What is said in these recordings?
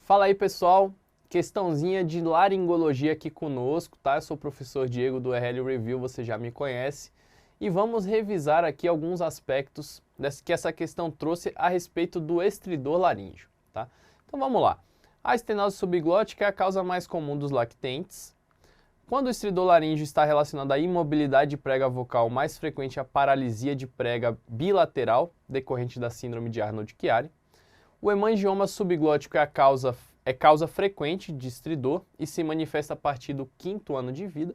Fala aí, pessoal. Questãozinha de laringologia aqui conosco, tá? Eu sou o professor Diego do RL Review, você já me conhece. E vamos revisar aqui alguns aspectos que essa questão trouxe a respeito do estridor laríngeo, tá? Então vamos lá. A estenose subglótica é a causa mais comum dos lactentes. Quando o estridor laríngeo está relacionado à imobilidade de prega vocal, mais frequente a paralisia de prega bilateral, decorrente da síndrome de Arnold-Chiari. O hemangioma subglótico é causa frequente de estridor e se manifesta a partir do 5º ano de vida.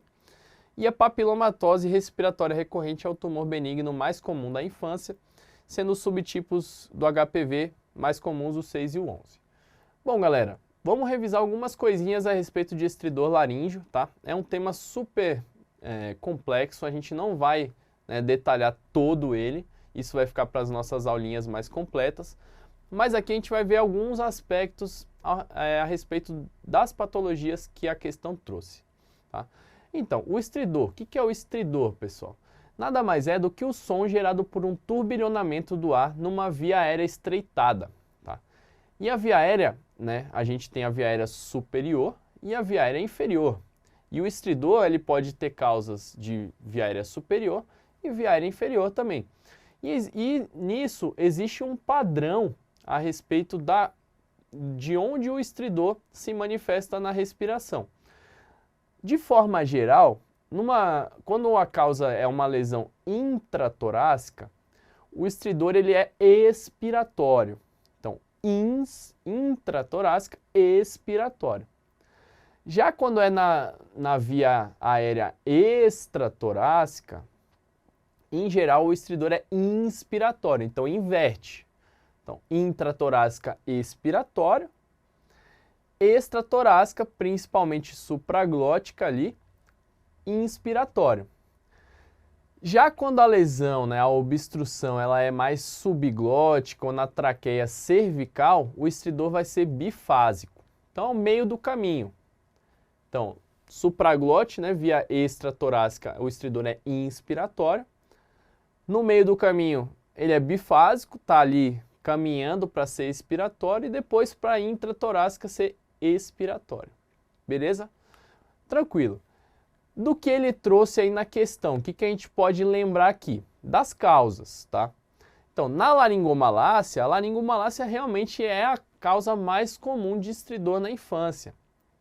E a papilomatose respiratória recorrente é o tumor benigno mais comum da infância, sendo os subtipos do HPV mais comuns o 6 e o 11. Bom, galera, vamos revisar algumas coisinhas a respeito de estridor laríngeo, tá? É um tema super complexo, a gente não vai detalhar todo ele, isso vai ficar para as nossas aulinhas mais completas. Mas aqui a gente vai ver alguns aspectos a respeito das patologias que a questão trouxe. Tá? Então, o estridor. O que é o estridor, pessoal? Nada mais é do que o som gerado por um turbilhonamento do ar numa via aérea estreitada. Tá? E a via aérea, a gente tem a via aérea superior e a via aérea inferior. E o estridor ele pode ter causas de via aérea superior e via aérea inferior também. E nisso existe um padrão a respeito de onde o estridor se manifesta na respiração. De forma geral, quando a causa é uma lesão intratorácica, o estridor ele é expiratório. Então, intratorácica, expiratório. Já quando é na via aérea extratorácica, em geral o estridor é inspiratório, então inverte. Então, intratorácica, expiratório, extratorácica, principalmente supraglótica ali, inspiratório. Já quando a lesão, a obstrução, ela é mais subglótica ou na traqueia cervical, o estridor vai ser bifásico. Então, ao meio do caminho. Então, supraglote, via extratorácica, o estridor é inspiratório. No meio do caminho, ele é bifásico, está ali caminhando para ser expiratório e depois para a intratorácica ser expiratório. Beleza? Tranquilo. Do que ele trouxe aí na questão, o que a gente pode lembrar aqui? Das causas, tá? Então, na laringomalácia, a laringomalácia realmente é a causa mais comum de estridor na infância,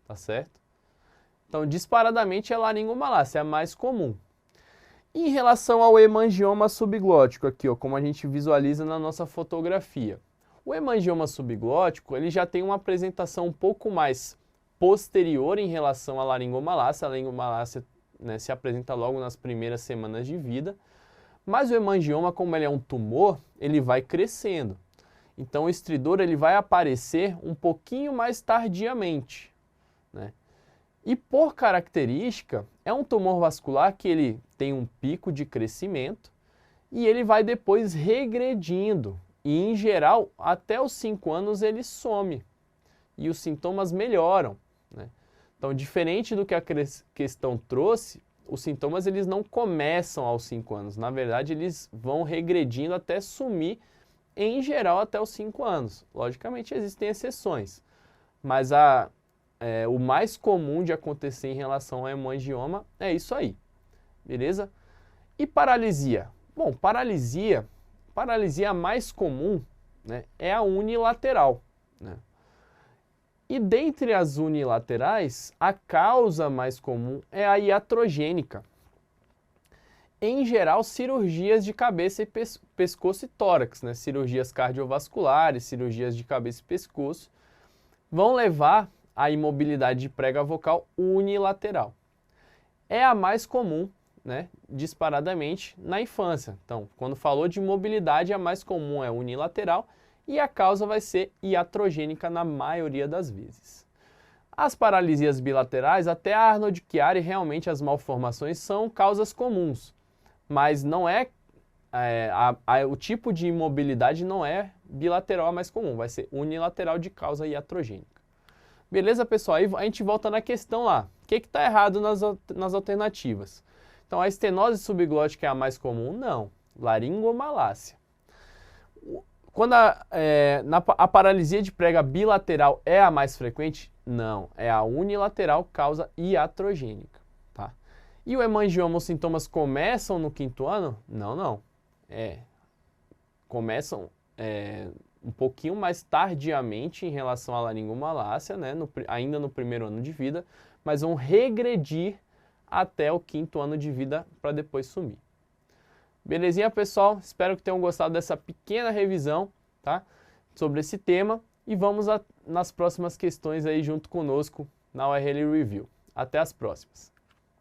tá certo? Então, disparadamente, a laringomalácia é a mais comum. Em relação ao hemangioma subglótico, aqui, ó, como a gente visualiza na nossa fotografia. O hemangioma subglótico ele já tem uma apresentação um pouco mais posterior em relação à laringomalácia. A laringomalácia se apresenta logo nas primeiras semanas de vida. Mas o hemangioma, como ele é um tumor, ele vai crescendo. Então o estridor ele vai aparecer um pouquinho mais tardiamente, E por característica, é um tumor vascular que ele tem um pico de crescimento e ele vai depois regredindo. E, em geral, até os 5 anos ele some e os sintomas melhoram. Então, diferente do que a questão trouxe, os sintomas eles não começam aos 5 anos. Na verdade, eles vão regredindo até sumir, em geral, até os 5 anos. Logicamente, existem exceções, mas o mais comum de acontecer em relação ao hemangioma é isso aí, beleza? E paralisia? Bom, paralisia mais comum é a unilateral. E dentre as unilaterais, a causa mais comum é a iatrogênica. Em geral, cirurgias de cabeça e pescoço e tórax, cirurgias cardiovasculares, cirurgias de cabeça e pescoço, vão levar a imobilidade de prega vocal unilateral. É a mais comum, disparadamente, na infância. Então, quando falou de mobilidade, a mais comum é unilateral e a causa vai ser iatrogênica na maioria das vezes. As paralisias bilaterais, até a Arnold-Chiari, realmente as malformações são causas comuns, mas não o tipo de imobilidade não é bilateral a mais comum, vai ser unilateral de causa iatrogênica. Beleza, pessoal? Aí a gente volta na questão lá. O que está errado nas alternativas? Então, a estenose subglótica é a mais comum? Não. Laringomalácia. Quando a paralisia de prega bilateral é a mais frequente? Não, é a unilateral causa iatrogênica, tá? E o hemangioma, os sintomas começam no 5º ano? Não. Começam um pouquinho mais tardiamente em relação à laringomalácia, né? Ainda no 1º ano de vida, mas vão regredir até o 5º ano de vida para depois sumir. Belezinha, pessoal? Espero que tenham gostado dessa pequena revisão, tá? Sobre esse tema e vamos nas próximas questões aí junto conosco na URL Review. Até as próximas!